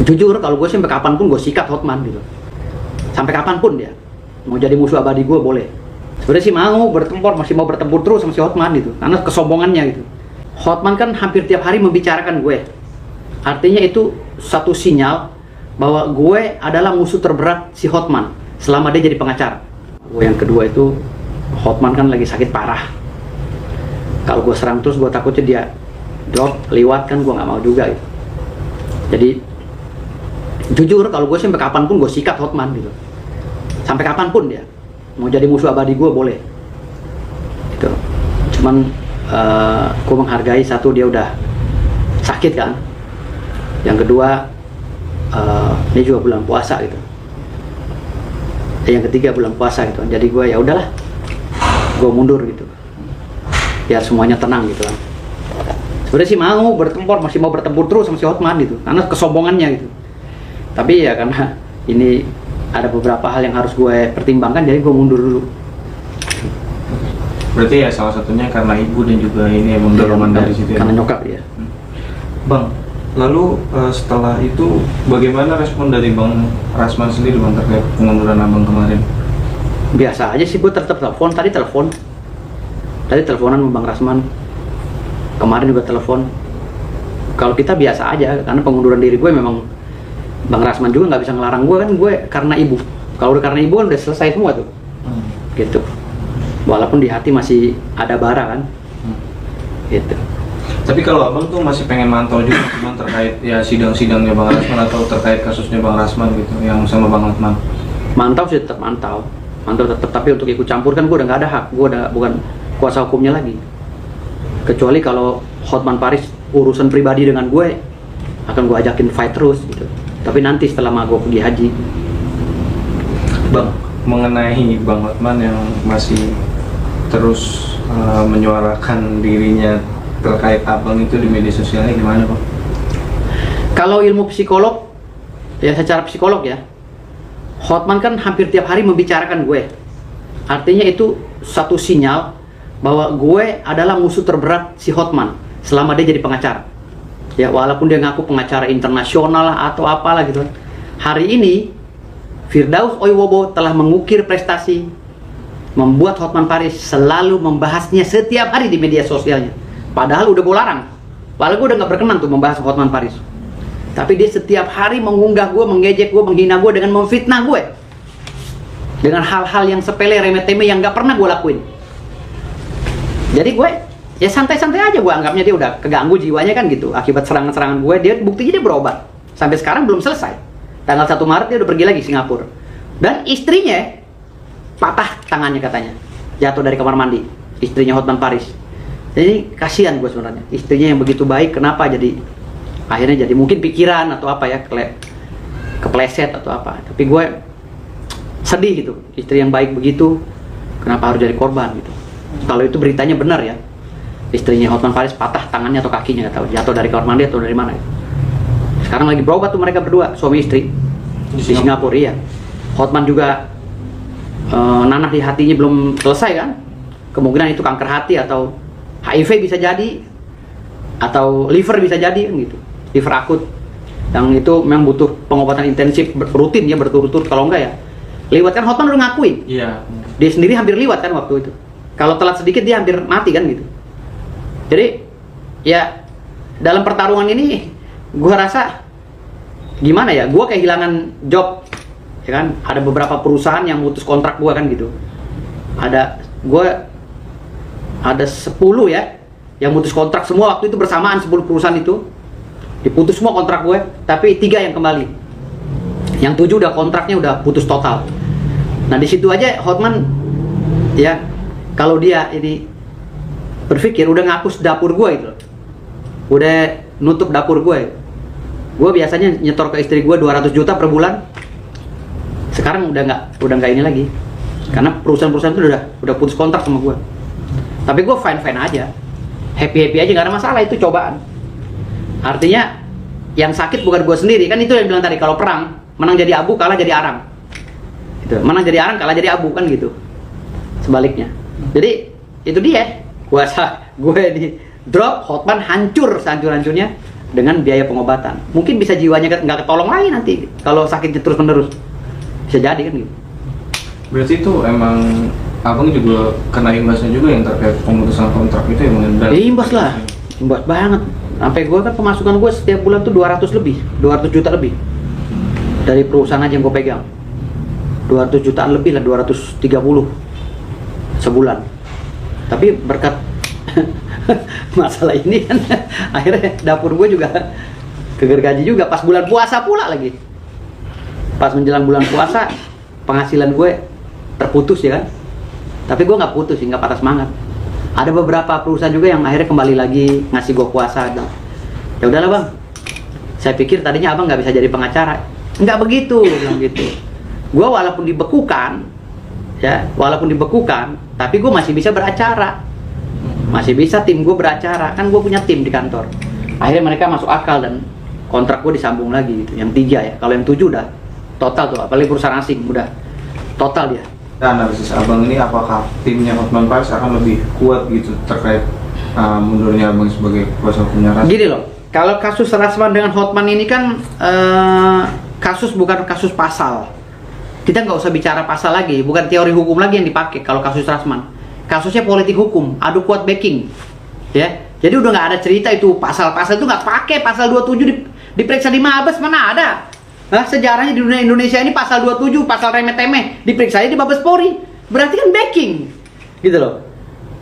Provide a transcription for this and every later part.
Jujur kalau gue sampai kapanpun gue sikat Hotman gitu. Sampai kapanpun dia mau jadi musuh abadi gue boleh. Sebenarnya sih mau bertempur, masih mau bertempur terus sama si Hotman gitu, karena kesombongannya gitu. Hotman kan hampir tiap hari membicarakan gue. Artinya itu satu sinyal bahwa gue adalah musuh terberat si Hotman selama dia jadi pengacara. Gue yang kedua itu, Hotman kan lagi sakit parah. Kalau gue serang terus gue takutnya dia drop, liwat kan gue nggak mau juga gitu. Jadi jujur kalau gue sampai kapanpun gue sikat Hotman gitu. Sampai kapanpun dia mau jadi musuh abadi gue boleh gitu. Cuman gue menghargai satu, dia udah sakit kan. Yang kedua ini juga bulan puasa gitu. Yang ketiga bulan puasa gitu. Jadi gue ya udahlah, gue mundur gitu biar semuanya tenang gitu kan. Sebenarnya sih mau bertempur, masih mau bertempur terus sama si Hotman gitu, karena kesombongannya gitu. Tapi ya karena ini ada beberapa hal yang harus gue pertimbangkan, jadi gue mundur dulu. Berarti ya salah satunya karena ibu dan juga ini emang dorongan dari situ ya? Karena nyokap ya. Bang, lalu setelah itu bagaimana respon dari Bang Rasman sendiri Bang terkait pengunduran abang kemarin? Biasa aja sih, gue tetap telepon. Tadi teleponan sama Bang Rasman. Kemarin juga telepon. Kalau kita biasa aja, karena pengunduran diri gue memang Bang Rasman juga nggak bisa ngelarang gue kan, gue karena ibu. Kalau udah karena ibu kan udah selesai semua tuh. Gitu. Walaupun di hati masih ada bara kan. Gitu. Tapi kalau abang tuh masih pengen mantau juga cuman terkait ya sidang-sidangnya Bang Rasman atau terkait kasusnya Bang Rasman gitu yang sama Bang Hotman? Mantau sih, tetap mantau tetap, tapi untuk ikut campur kan gue udah nggak ada hak, gue udah bukan kuasa hukumnya lagi. Kecuali kalau Hotman Paris urusan pribadi dengan gue, akan gue ajakin fight terus gitu. Tapi nanti setelah gue pergi haji. Bang, mengenai Bang Hotman yang masih terus menyuarakan dirinya terkait abang itu di media sosialnya gimana Bang? Kalau ilmu psikolog, ya secara psikolog ya, Hotman kan hampir tiap hari membicarakan gue. Artinya itu satu sinyal bahwa gue adalah musuh terberat si Hotman selama dia jadi pengacara. Ya walaupun dia ngaku pengacara internasional lah atau apalah gitu. Hari ini Firdaus Oiwobo telah mengukir prestasi, membuat Hotman Paris selalu membahasnya setiap hari di media sosialnya. Padahal udah gue larang. Padahal gue udah gak berkenan tuh membahas Hotman Paris. Tapi dia setiap hari mengunggah gue, mengejek gue, menghina gue dengan memfitnah gue. Dengan hal-hal yang sepele, remeh-temeh yang gak pernah gue lakuin. Jadi gue, ya santai-santai aja gue anggapnya dia udah keganggu jiwanya kan gitu. Akibat serangan-serangan gue, dia buktinya dia berobat. Sampai sekarang belum selesai. Tanggal 1 Maret dia udah pergi lagi Singapura. Dan istrinya patah tangannya katanya. Jatuh dari kamar mandi. Istrinya Hotman Paris. Jadi kasihan gue sebenarnya. Istrinya yang begitu baik, kenapa jadi akhirnya jadi mungkin pikiran atau apa ya, kepleset atau apa. Tapi gue sedih gitu. Istri yang baik begitu, kenapa harus jadi korban gitu. Kalau itu beritanya benar ya, istrinya Hotman Paris patah tangannya atau kakinya, nggak tahu, jatuh dari kamar mandi atau dari mana. Sekarang lagi berobat tuh mereka berdua, suami istri di Singapura. Iya. Hotman juga nanah di hatinya belum selesai kan. Kemungkinan itu kanker hati atau HIV bisa jadi, atau liver bisa jadi kan gitu, liver akut. Yang itu memang butuh pengobatan intensif rutin ya, berturut-turut. Kalau enggak ya liwat kan. Hotman udah ngakuin. Iya. Dia sendiri hampir liwat kan waktu itu. Kalau telat sedikit dia hampir mati kan gitu. Jadi ya dalam pertarungan ini gua rasa gimana ya, gua kehilangan job ya kan. Ada beberapa perusahaan yang mutus kontrak gua kan gitu. Ada 10 ya yang mutus kontrak semua waktu itu bersamaan. 10 perusahaan itu diputus semua kontrak gue, tapi 3 yang kembali. Yang 7 udah kontraknya udah putus total. Nah di situ aja Hotman ya, kalau dia ini berpikir udah ngapus dapur gue itu, udah nutup dapur gue. Gue biasanya nyetor ke istri gue 200 juta per bulan. Sekarang udah nggak ini lagi, karena perusahaan-perusahaan itu udah putus kontrak sama gue. Tapi gue fine aja, happy aja, nggak ada masalah. Itu cobaan. Artinya yang sakit bukan gue sendiri kan. Itu yang bilang tadi, kalau perang menang jadi abu, kalah jadi arang gitu. Menang jadi arang, kalah jadi abu kan gitu, sebaliknya. Jadi itu dia, gue di drop, Hotman hancur sehancur-hancurnya. dengan biaya pengobatan. Mungkin bisa jiwanya nggak ketolong lagi nanti kalau sakitnya terus menerus, bisa jadi kan gitu. Berarti itu emang abang juga kena imbasnya juga yang terkait pemutusan kontrak itu emang Ya, imbas lah, imbas banget. Sampai gue kan pemasukan gue setiap bulan tuh 200 juta lebih dari perusahaan aja yang gue pegang. 200 jutaan lebih lah, 230 sebulan. Tapi berkat masalah ini kan akhirnya dapur gue juga kegergaji juga pas bulan puasa pula lagi. Pas menjelang bulan puasa penghasilan gue terputus ya kan. Tapi gue nggak putus sih, nggak patah semangat. Ada beberapa perusahaan juga yang akhirnya kembali lagi ngasih gue kuasa gitu. Ya udahlah bang, saya pikir tadinya abang nggak bisa jadi pengacara. Nggak begitu, bilang gitu. Gue walaupun dibekukan, tapi gue masih bisa beracara. Masih bisa tim gue beracara, kan gue punya tim di kantor. Akhirnya mereka masuk akal dan kontrak gue disambung lagi gitu. Yang 3 ya, kalau yang 7 udah total tuh, apalagi perusahaan asing udah total dia. Analisis abang ini apakah timnya Hotman Paris akan lebih kuat gitu terkait mundurnya abang sebagai kuasa hukumnya Rasman? Gini loh, kalau kasus Rasman dengan Hotman ini kan kasus bukan kasus pasal. Kita nggak usah bicara pasal lagi, bukan teori hukum lagi yang dipakai kalau kasus Rasman. Kasusnya politik hukum, adu kuat backing, ya. Jadi udah nggak ada cerita itu pasal-pasal itu nggak pakai, pasal 27 diperiksa di Mabes mana ada. Nah, sejarahnya di dunia Indonesia ini pasal 27, pasal remeh-temeh, diperiksa di Mabes Polri. Berarti kan backing, gitu loh.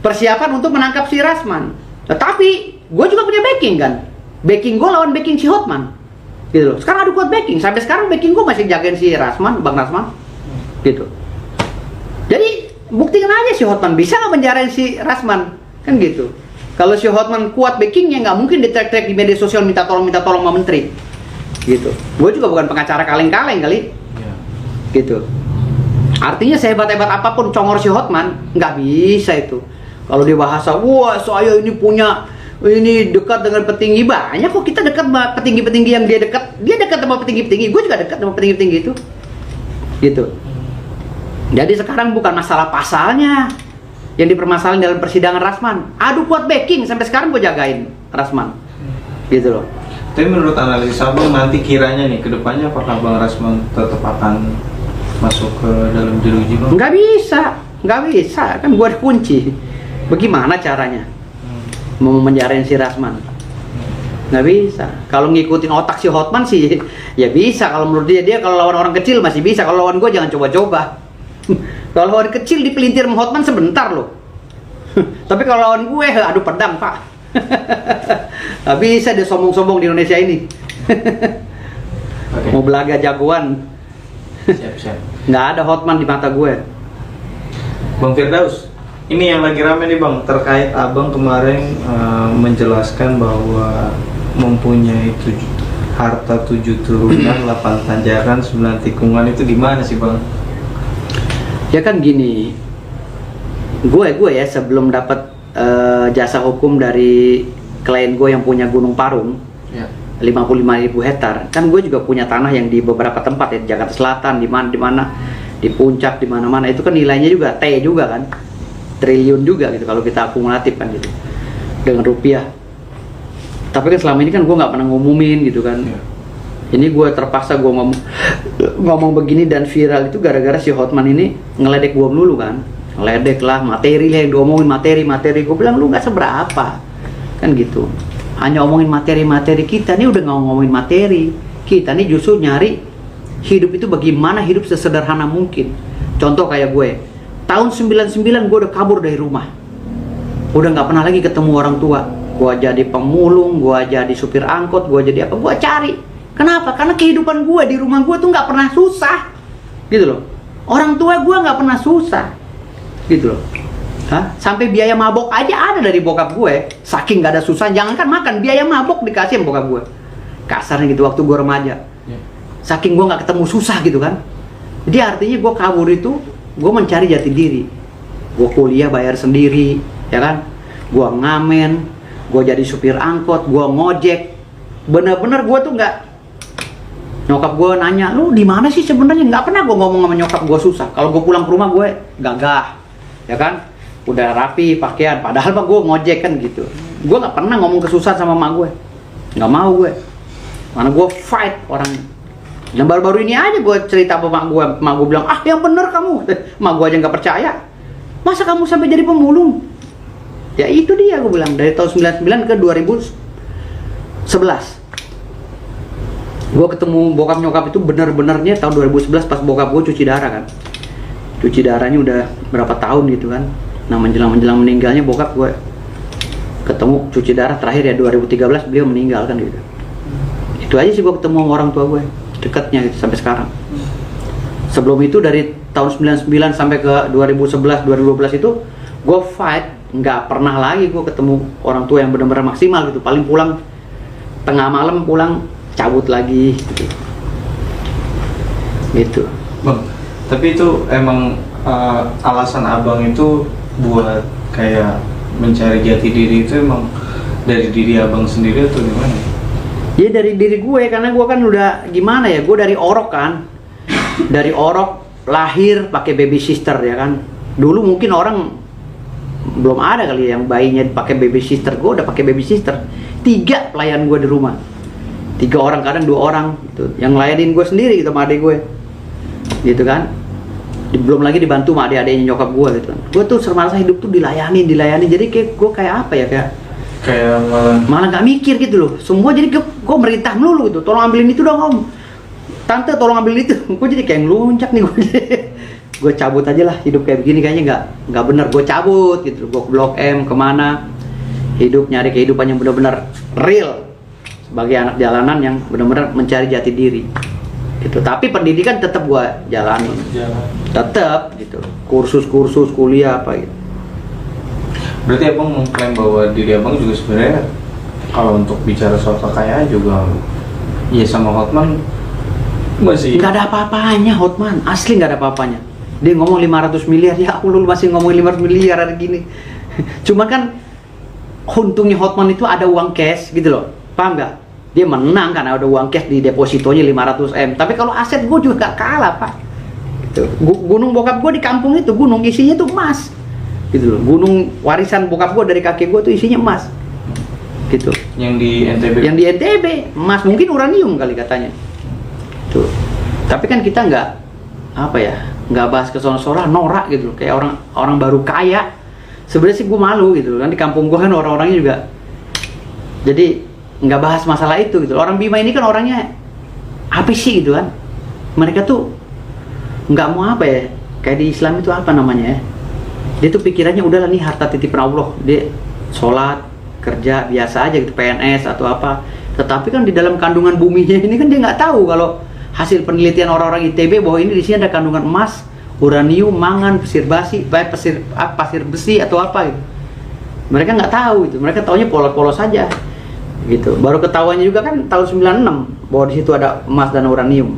Persiapan untuk menangkap si Rasman. Tetapi gue juga punya backing kan. Backing gue lawan backing si Hotman, gitu loh. Sekarang adu kuat backing, sampai sekarang backing gue masih jagain si Rasman, Bang Rasman, gitu. Jadi buktikan aja si Hotman bisa nggak menjarain si Rasman, kan gitu. Kalau si Hotman kuat backingnya, nggak mungkin di-track di media sosial minta tolong sama menteri, gitu. Gue juga bukan pengacara kaleng-kaleng kali, gitu. Artinya sehebat-hebat apapun congor si Hotman, nggak bisa itu. Kalau dia bahasa, wah saya ini dekat dengan petinggi, banyak kok kita dekat sama petinggi-petinggi yang dia dekat sama petinggi-petinggi, gue juga dekat sama petinggi-petinggi itu, gitu. Jadi sekarang bukan masalah pasalnya yang dipermasalahin dalam persidangan Rasman. Adu kuat backing, sampai sekarang gue jagain Rasman, gitu loh. Tapi menurut analisis abang nanti kiranya nih kedepannya apakah Bang Rasman tetap akan masuk ke dalam jeruji bang? Nggak bisa, kan gue ada kunci. Bagaimana caranya mau menjarain si Rasman? Nggak bisa. Kalau ngikutin otak si Hotman sih ya bisa. Kalau menurut dia kalau lawan orang kecil masih bisa. Kalau lawan gue jangan coba-coba. Kalau lawan kecil dipelintir sama Hotman sebentar loh. Tapi kalau lawan gue, aduh pedang pak. Nggak bisa dia sombong-sombong di Indonesia ini. Okay. Mau belaga jagoan. Siap. Nggak ada Hotman di mata gue. Bang Firdaus, ini yang lagi rame nih bang, terkait abang kemarin menjelaskan bahwa mempunyai harta 7 turunan, 8 tanjakan, 9 tikungan, itu gimana sih bang? Ya kan gini, gue ya sebelum dapat jasa hukum dari klien gue yang punya Gunung Parung, 55.000 hektar, kan gue juga punya tanah yang di beberapa tempat ya, Jakarta Selatan, di mana, di puncak, di mana-mana, itu kan nilainya juga T juga kan, triliun juga gitu kalau kita akumulatif kan gitu, dengan rupiah. Tapi kan selama ini kan gue nggak pernah ngumumin gitu kan. Ini gue terpaksa gue ngomong begini dan viral itu gara-gara si Hotman ini ngeledek gue dulu kan. Ngeledek lah, materi lah yang diomongin, materi. Gue bilang lu nggak seberapa kan gitu. Hanya omongin materi, kita nih udah nggak ngomongin materi. Kita nih justru nyari hidup itu bagaimana hidup sesederhana mungkin. Contoh kayak gue, tahun 99 gue udah kabur dari rumah. Udah nggak pernah lagi ketemu orang tua. Gue jadi pemulung, gue jadi supir angkot, gue jadi apa, gue cari. Kenapa? Karena kehidupan gue di rumah gue tuh nggak pernah susah, gitu loh. Orang tua gue nggak pernah susah, gitu loh. Sampai biaya mabok aja ada dari bokap gue. Saking nggak ada susah, jangankan makan, biaya mabok dikasih sama bokap gue. Kasarnya gitu waktu gue remaja. Saking gue nggak ketemu susah gitu kan. Jadi artinya gue kabur itu, gue mencari jati diri. Gue kuliah bayar sendiri, ya kan. Gue ngamen, gue jadi supir angkot, gue ngojek. Bener-bener gue tuh nggak. Nyokap gue nanya, lu di mana sih sebenarnya? Nggak pernah gue ngomong sama nyokap gue susah. Kalau gue pulang ke rumah gue gagah, ya kan? Udah rapi pakaian. Padahal mah gue ngojek kan gitu. Gue nggak pernah ngomong kesusahan sama emak gue, nggak mau gue, karena gue fight orang. Dan baru-baru ini aja gue cerita sama mak gue bilang, ah yang bener kamu, mak gue aja nggak percaya, masa kamu sampai jadi pemulung? Ya itu dia, gue bilang, dari tahun 99 ke 2011 gue ketemu bokap nyokap itu bener-benernya tahun 2011 pas bokap gue cuci darah kan. Cuci darahnya udah berapa tahun gitu kan. Nah menjelang meninggalnya bokap gue ketemu cuci darah terakhir ya 2013 beliau meninggal kan gitu. Itu aja sih gue ketemu sama orang tua gue dekatnya gitu sampai sekarang. Sebelum itu dari tahun 99 sampai ke 2011 2012 itu gue fight, nggak pernah lagi gue ketemu orang tua yang benar-benar maksimal gitu. Paling pulang tengah malam, pulang cabut lagi gitu. Bang, tapi itu emang alasan abang itu buat kayak mencari jati diri itu emang dari diri abang sendiri atau gimana? Ya dari diri gue, karena gue kan udah gimana ya, gue dari Orok kan, dari Orok lahir pakai baby sister ya kan. Dulu mungkin orang belum ada kali ya yang bayinya pakai baby sister, gue udah pakai baby sister. 3 pelayan gue di rumah, 3 orang, kadang 2 orang gitu, yang ngelayanin gue sendiri gitu sama adik gue gitu kan. Belum lagi dibantu sama adik-adiknya nyokap gue gitu. Gue tuh sermasa hidup tuh dilayani, jadi kayak gue kayak apa ya, kayak malah nggak mikir gitu loh. Semua jadi gue merintah melulu gitu, tolong ambilin itu dong om, tante tolong ambilin itu. Gue jadi kayak ngeluncak nih gue. Gue cabut aja lah, hidup kayak begini kayaknya nggak bener. Gue cabut gitu, gue ke Blok M kemana, hidup nyari kehidupan yang benar-benar real sebagai anak jalanan yang benar-benar mencari jati diri gitu. Tapi pendidikan tetap gue jalanin, tetap gitu, kursus kuliah apa gitu. Berarti abang mengklaim bahwa diri abang juga sebenarnya kalau untuk bicara soal kekayaan juga ya sama Hotman masih nggak ada apa-apanya. Hotman asli nggak ada apa-apanya. Dia ngomong 500 miliar, ya aku lu masih ngomong 500 miliar hari gini. Cuman kan untungnya Hotman itu ada uang cash gitu loh, paham nggak? Dia menang karena ada uang cash di depositonya 500 M. Tapi kalau aset gue juga gak kalah pak gitu. Gunung bokap gue di kampung itu, gunung isinya tuh emas gitu loh. Gunung warisan bokap gue dari kakek gue tuh isinya emas gitu. Yang di NTB? Yang di NTB emas, mungkin uranium kali katanya tuh. Tapi kan kita nggak apa ya, nggak bahas kesono-sono norak gitu loh. Kayak orang baru kaya. Sebenarnya sih gue malu gitu kan, di kampung gue kan orang-orangnya juga jadi nggak bahas masalah itu gitu. Orang Bima ini kan orangnya apa sih gitu kan, mereka tuh nggak mau apa ya, kayak di Islam itu apa namanya ya, dia tuh pikirannya udahlah nih harta titipan Allah, dia sholat kerja biasa aja gitu, PNS atau apa. Tetapi kan di dalam kandungan buminya ini kan dia nggak tahu kalau hasil penelitian orang-orang ITB bahwa ini di sini ada kandungan emas, uranium, mangan, pasir besi atau apa gitu. Mereka nggak tahu itu, mereka taunya polos-polos saja gitu. Baru ketahuannya juga kan tahun 96 bahwa di situ ada emas dan uranium.